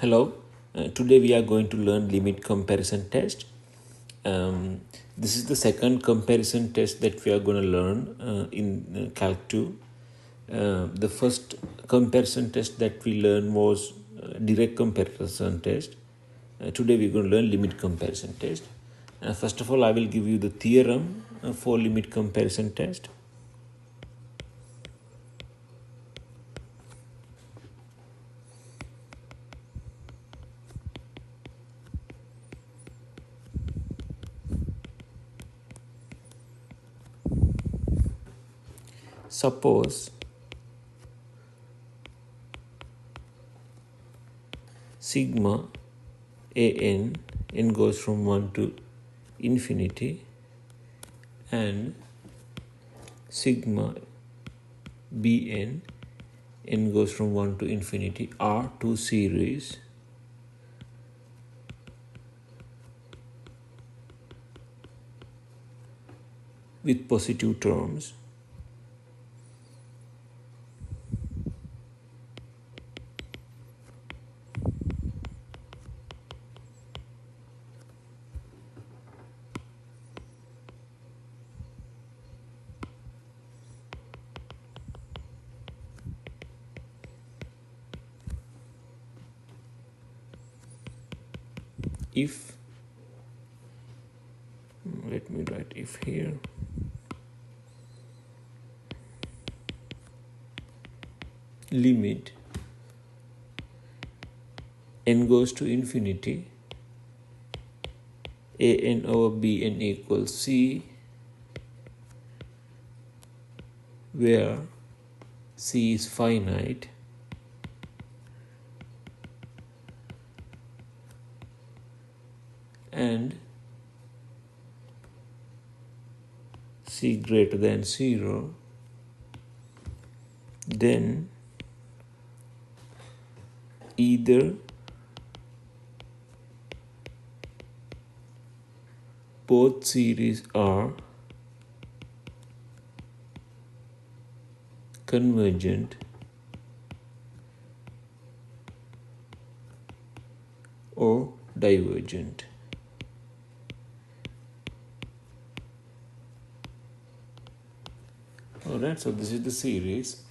Hello, today we are going to learn limit comparison test. This is the second comparison test that we are going to learn in Calc 2. The first comparison test that we learned was direct comparison test. Today we are going to learn limit comparison test. First of all, I will give you the theorem for limit comparison test. Suppose sigma n goes from 1 to infinity, and sigma bn n goes from 1 to infinity are two series with positive terms. If, let me write if here, limit n goes to infinity, an over bn equals c, where c is finite, and c greater than 0, then either both series are convergent or divergent. Alright, so this is the series.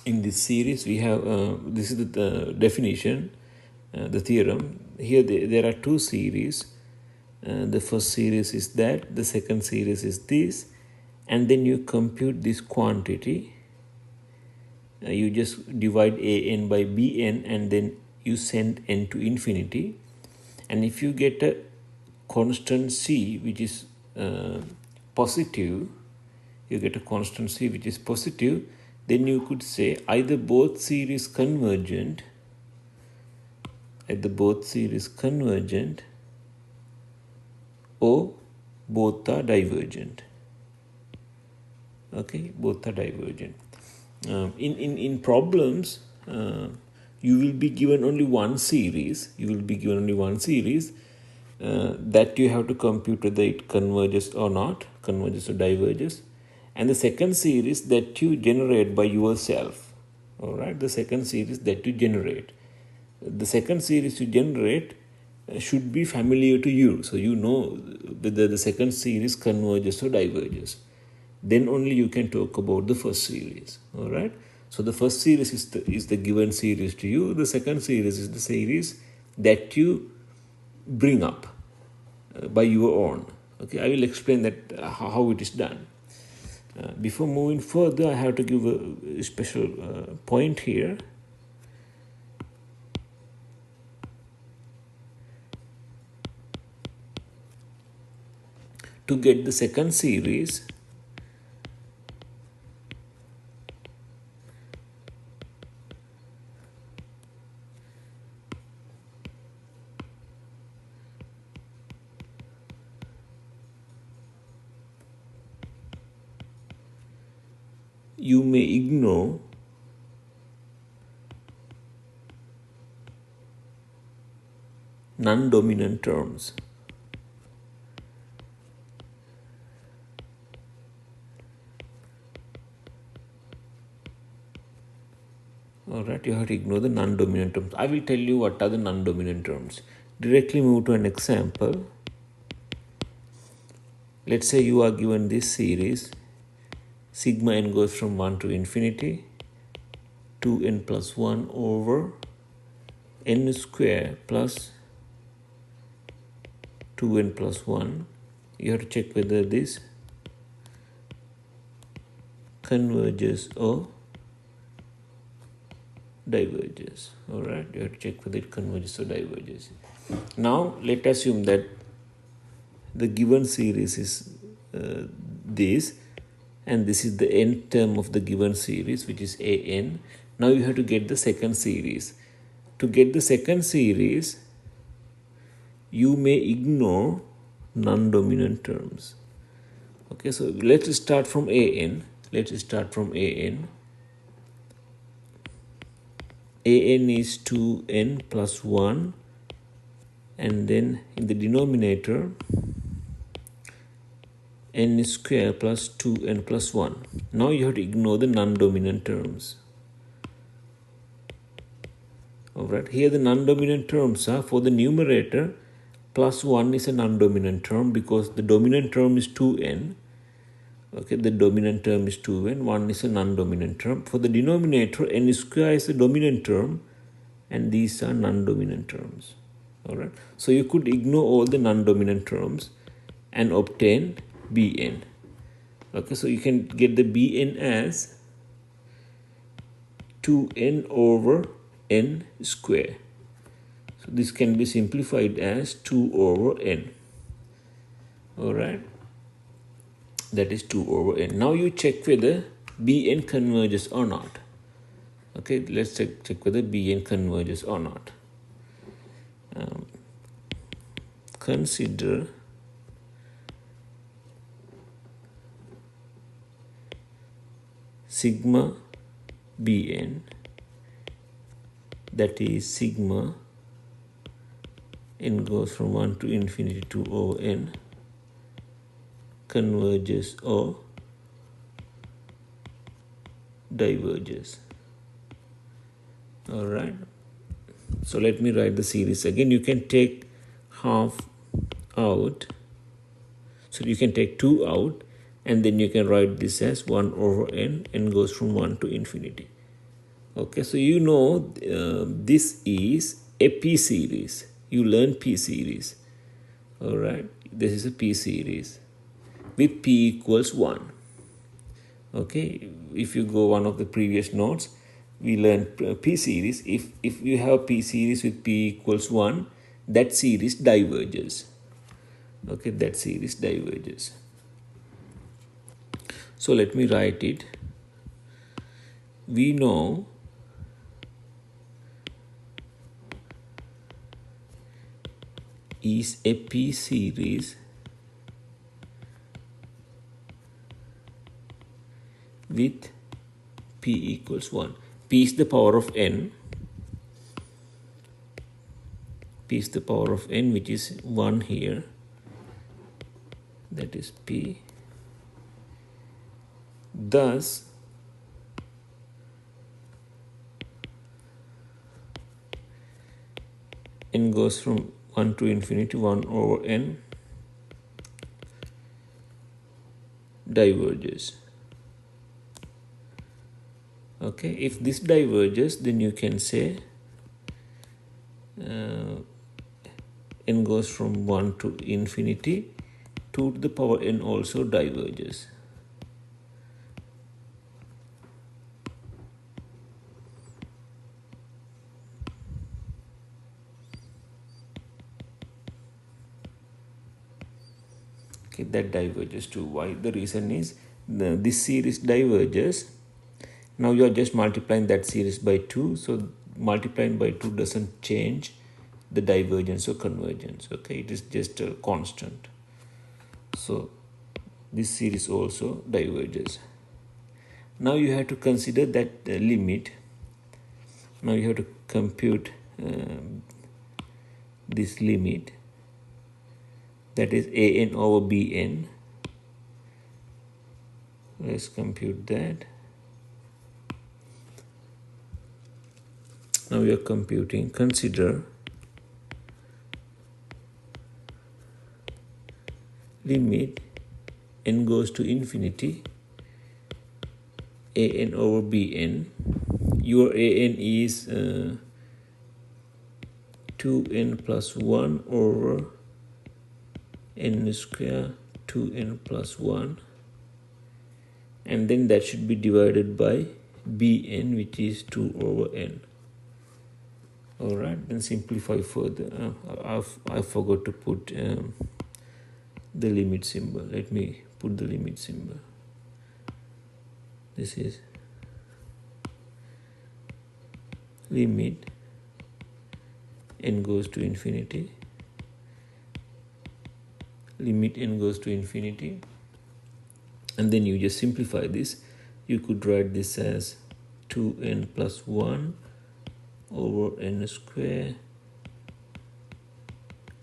In this series we have, this is the definition, the theorem. Here there are two series. The first series is that, the second series is this, and then you compute this quantity. You just divide an by bn and then you send n to infinity, and if you get a constant c which is positive, you get a constant c which is positive, then you could say either both series convergent, or both are divergent. Okay, both are divergent. In problems, you will be given only one series. That you have to compute whether it converges or not, converges or diverges, and the second series that you generate by yourself. All right, the second series that you generate. The second series you generate should be familiar to you, so you know whether the second series converges or diverges. Then only you can talk about the first series. All right. So the first series is the given series to you. The second series is the series that you bring up by your own. Okay, I will explain that how it is done. Before moving further, I have to give a special point here. To get the second series, you may ignore non-dominant terms. All right, right, you have to ignore the non-dominant terms. I will tell you what are the non-dominant terms. Directly move to an example. Let's say you are given this series, sigma n goes from 1 to infinity, 2n plus 1 over n square plus 2n plus 1. You have to check whether this converges or diverges. All right, you have to check whether it converges or diverges. Now let us assume that the given series is this, and this is the nth term of the given series, which is an. Now you have to get the second series. To get the second series, you may ignore non-dominant terms. Okay, so let's start from an. Let's start from an. An is 2n plus 1, and then in the denominator n square plus 2n plus 1. Now you have to ignore the non-dominant terms. Alright, here the non-dominant terms are, for the numerator, plus 1 is a non-dominant term because the dominant term is 2n. Okay, the dominant term is 2n, 1 is a non-dominant term. For the denominator, n square is a dominant term, and these are non-dominant terms. Alright, so you could ignore all the non-dominant terms and obtain Bn. Okay, so you can get the Bn as 2n over n square. So this can be simplified as 2 over n. Alright, that is 2 over n. Now you check whether Bn converges or not. Okay, let's check whether Bn converges or not. Consider sigma Bn, that is sigma n goes from 1 to infinity 2 over n, converges or diverges. All right, so let me write the series again. You can take half out, so you can take 2 out, and then you can write this as 1 over n goes from 1 to infinity. Okay, so you know this is a p series. You learn p series. All right, this is a p series with p equals 1. Okay, if you go one of the previous notes, we learned p series. If you have p series with p equals 1, that series diverges. Okay, that series diverges. So let me write it. We know is a p series with p equals 1. P is the power of n. P is the power of n, which is 1 here. That is p. Thus, n goes from 1 to infinity 1 over n diverges. Okay, if this diverges, then you can say n goes from 1 to infinity, 2 to the power n also diverges. Okay, that diverges too. Why? The reason is this series diverges. Now you are just multiplying that series by 2. So multiplying by 2 doesn't change the divergence or convergence. Okay, it is just a constant. So this series also diverges. Now you have to consider that limit. Now you have to compute this limit, that is an over bn. Let's compute that. Now we are computing. Consider limit n goes to infinity an over bn. Your an is 2n plus 1 over n square 2n plus 1, and then that should be divided by bn, which is 2 over n. Alright, then simplify further. I forgot to put the limit symbol. Let me put the limit symbol. This is limit n goes to infinity. Limit n goes to infinity. And then you just simplify this. You could write this as 2n plus 1 over n square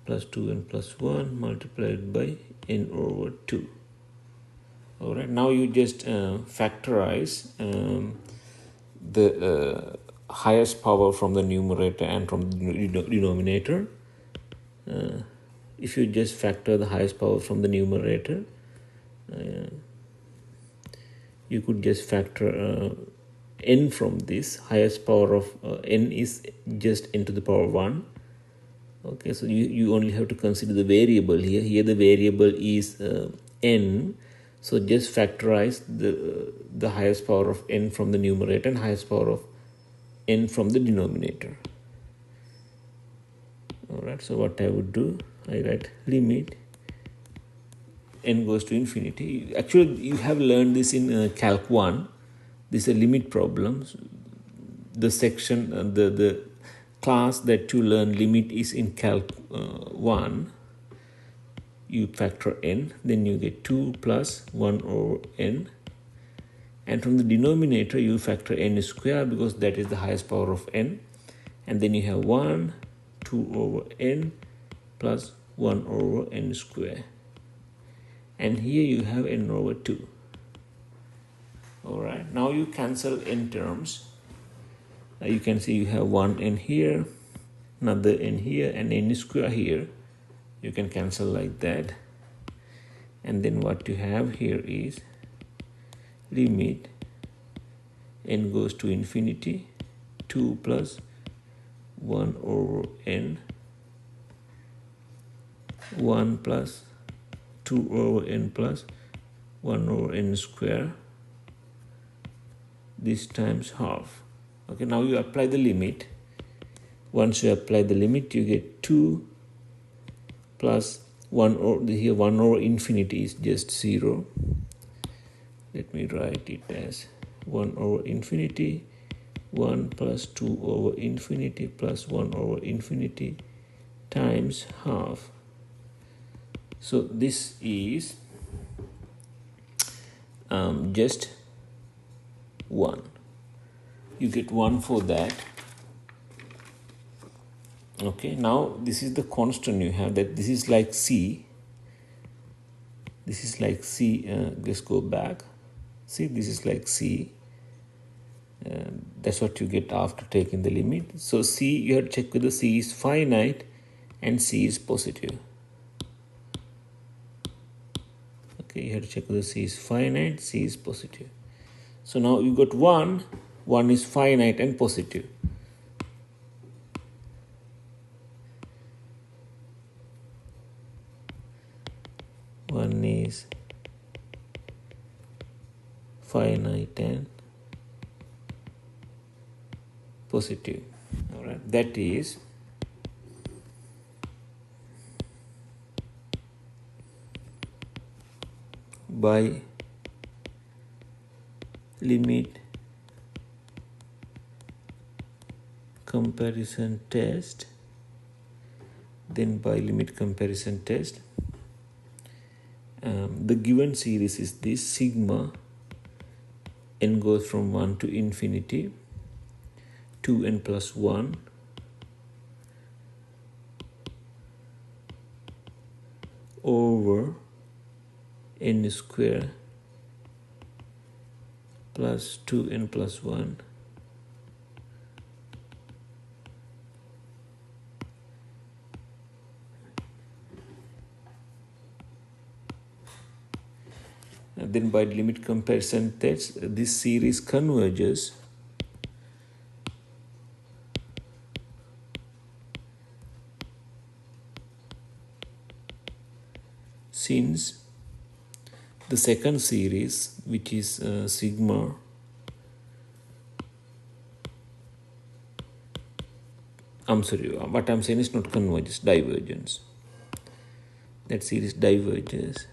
plus 2n plus 1 multiplied by n over 2. Alright, now you just factorize the highest power from the numerator and from the denominator. If you just factor the highest power from the numerator, you could just factor n from this. Highest power of n is just n to the power 1. Okay, so you only have to consider the variable here. Here the variable is n. So just factorize the highest power of n from the numerator and highest power of n from the denominator. Alright, so what I would do, I write limit n goes to infinity. Actually, you have learned this in Calc 1. This is a limit problem. The section, the class that you learn limit is in Calc 1. You factor n, then you get 2 plus 1 over n. And from the denominator, you factor n square because that is the highest power of n. And then you have 1, 2 over n plus 1 over n square. And here you have n over 2. Alright, now you cancel n terms. You can see you have 1 n here, another n here, and n square here. You can cancel like that. And then what you have here is limit n goes to infinity, 2 plus 1 over n, 1 plus 2 over n plus 1 over n square, this times half. Okay, now you apply the limit. Once you apply the limit, you get 2 plus 1 over, here 1 over infinity is just 0. Let me write it as 1 over infinity, 1 plus 2 over infinity plus 1 over infinity times half. So this is just 1. You get 1 for that. Okay, now this is the constant you have, that this is like C. This is like C. Let's go back. See, this is like C. That's what you get after taking the limit. So C, you have to check whether C is finite and C is positive. Okay, you have to check whether C is finite, C is positive. So now you got 1. 1 is finite and positive. One is finite and positive. All right, that is by limit comparison test, then by limit comparison test. The given series is this: sigma n goes from 1 to infinity, 2n plus 1 over n square plus 2n plus 1 then by limit comparison test, this series converges since the second series, which is sigma I'm sorry, what I'm saying is not convergence, divergence. That series diverges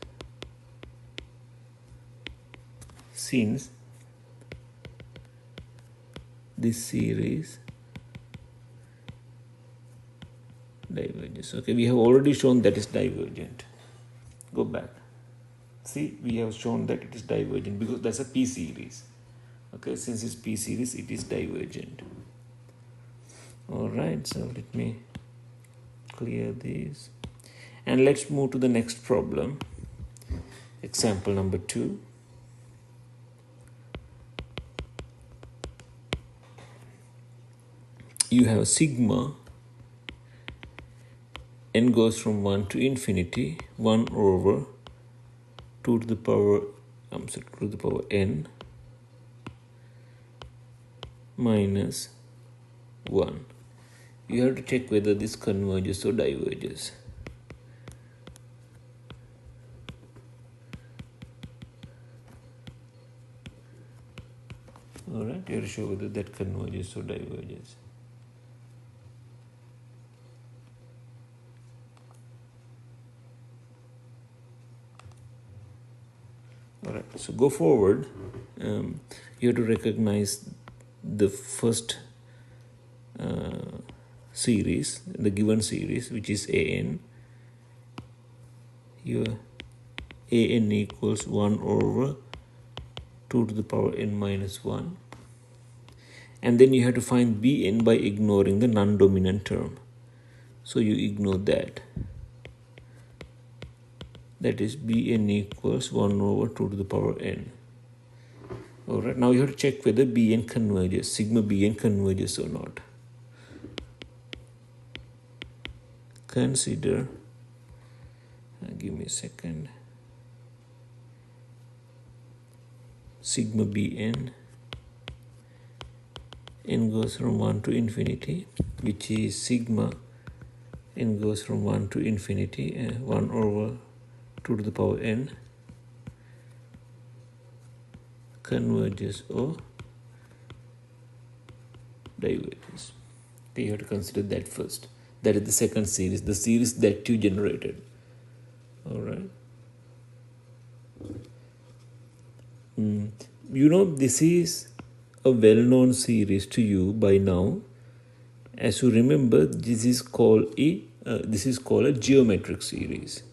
since this series diverges. Okay, we have already shown that is divergent. Go back. See, we have shown that it is divergent because that's a P series. Okay, since it's P series, it is divergent. Alright, so let me clear this. And let's move to the next problem. Example number 2. You have sigma n goes from 1 to infinity, 1 over 2 to the power n minus 1. You have to check whether this converges or diverges. Alright, you have to show whether that converges or diverges. Alright, so go forward. You have to recognize the first series, the given series, which is an. Here an equals 1 over 2 to the power n minus 1. And then you have to find bn by ignoring the non-dominant term. So you ignore that. That is bn equals 1 over 2 to the power n. Alright, now you have to check whether bn converges, sigma bn converges or not. Consider, give me a second, sigma bn, n goes from 1 to infinity, which is sigma n goes from 1 to infinity, 1 over 2 to the power n, converges or diverges. You have to consider that first. That is the second series, the series that you generated. Alright. You know, this is a well-known series to you by now. As you remember, this is called a geometric series.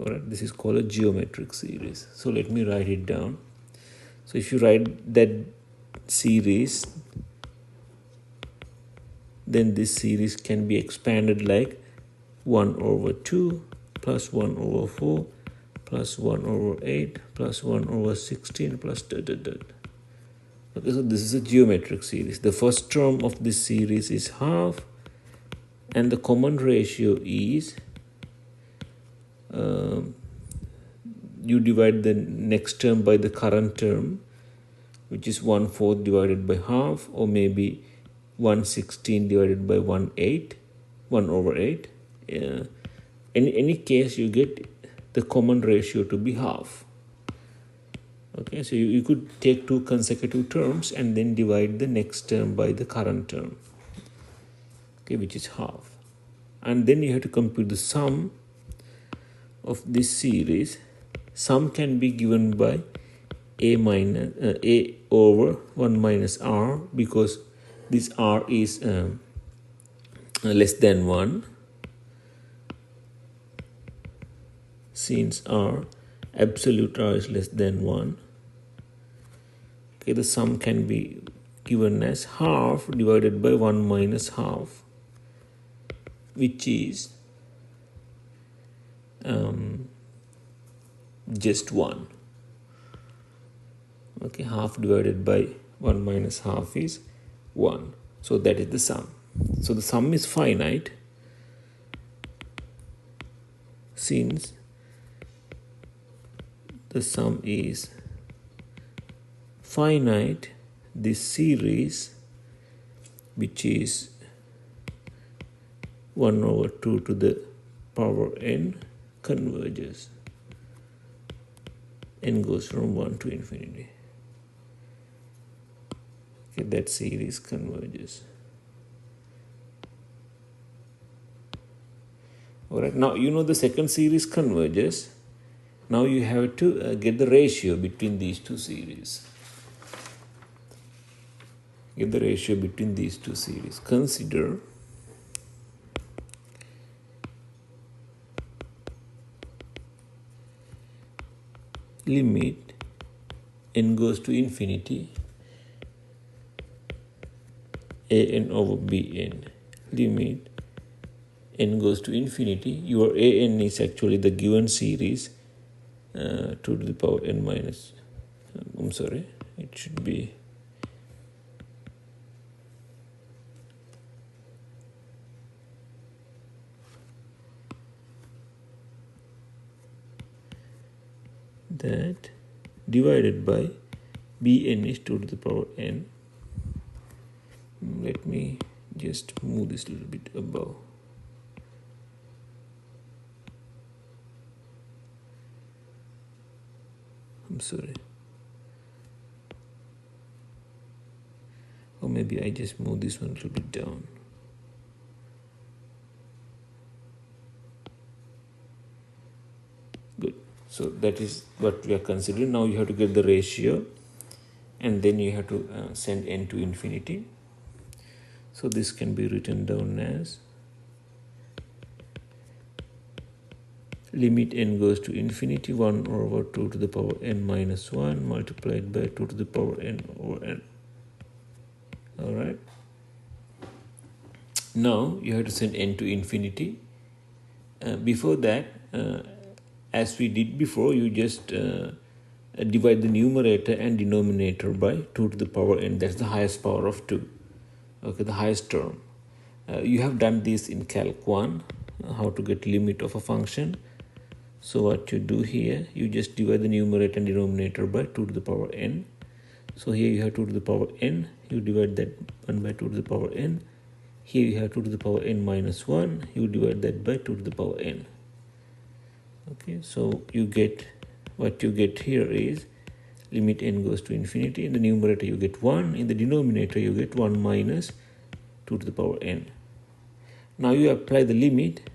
Alright, this is called a geometric series. So let me write it down. So if you write that series, then this series can be expanded like 1 over 2 plus 1 over 4 plus 1 over 8 plus 1 over 16 plus da. Okay, so this is a geometric series. The first term of this series is half, and the common ratio is you divide the next term by the current term, which is 1/4 divided by half, or maybe 1/16 divided by 1 over 8. In any case, you get the common ratio to be half. Okay, so you could take two consecutive terms and then divide the next term by the current term, okay, which is half. And then you have to compute the sum of this series. Sum can be given by a over 1 minus r, because this r is less than 1, since absolute r is less than 1. Okay, the sum can be given as half divided by 1 minus half, which is just 1. Okay, half divided by 1 minus half is 1. So that is the sum. So the sum is finite, since the sum is finite, this series, which is 1 over 2 to the power n, converges. N goes from 1 to infinity. Okay, that series converges. Alright, now you know the second series converges. Now you have to get the ratio between these two series. Get the ratio between these two series. Consider limit n goes to infinity an over bn. Limit n goes to infinity. Your an is actually the given series 2 to the power n minus, I'm sorry, it should be that divided by bn is 2 to the power n. Let me just move this a little bit above. I'm sorry. Or maybe I just move this one a little bit down. Good. So that is what we are considering. Now you have to get the ratio, and then you have to send n to infinity. So this can be written down as limit n goes to infinity 1 over 2 to the power n minus 1 multiplied by 2 to the power n over n. Alright. Now you have to send n to infinity. Before that, as we did before, you just divide the numerator and denominator by 2 to the power n. That's the highest power of 2. Okay, the highest term. You have done this in Calc 1, how to get limit of a function. So what you do here, you just divide the numerator and denominator by 2 to the power n. So here you have 2 to the power n, you divide that 1 by 2 to the power n. Here you have 2 to the power n minus 1, you divide that by 2 to the power n. Okay, so you get, what you get here is limit n goes to infinity. In the numerator you get 1, in the denominator you get 1 minus 2 to the power n. Now you apply the limit.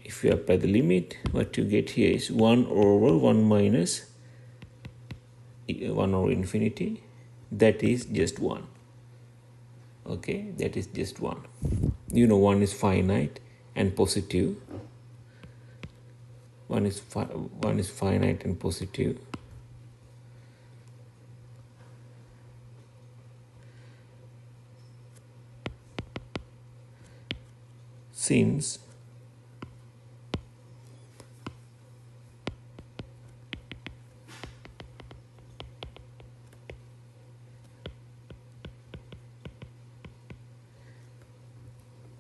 If you apply the limit, what you get here is 1 over 1 minus 1 over infinity. That is just 1. Okay, that is just 1. You know 1 is finite and positive. 1 is finite and positive. Since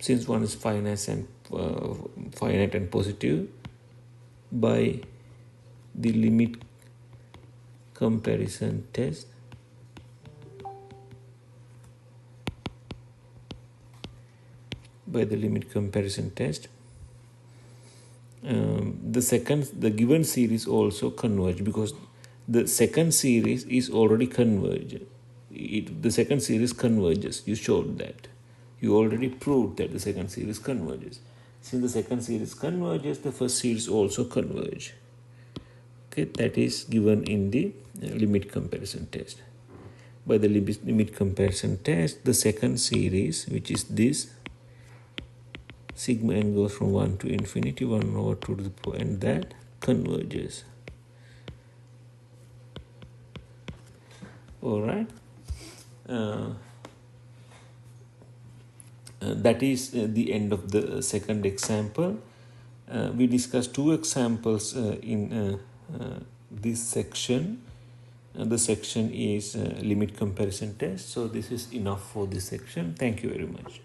since 1 is finite and positive, by the limit comparison test, the given series also converge, because the second series is already converged. The second series converges. You showed that. You already proved that the second series converges. Since the second series converges, the first series also converge. Okay, that is given in the limit comparison test. By the limit comparison test, the second series, which is this, sigma n goes from 1 to infinity, 1 over 2 to the power n, that converges. Alright. That is the end of the second example. We discussed 2 examples in this section. The section is limit comparison test. So this is enough for this section. Thank you very much.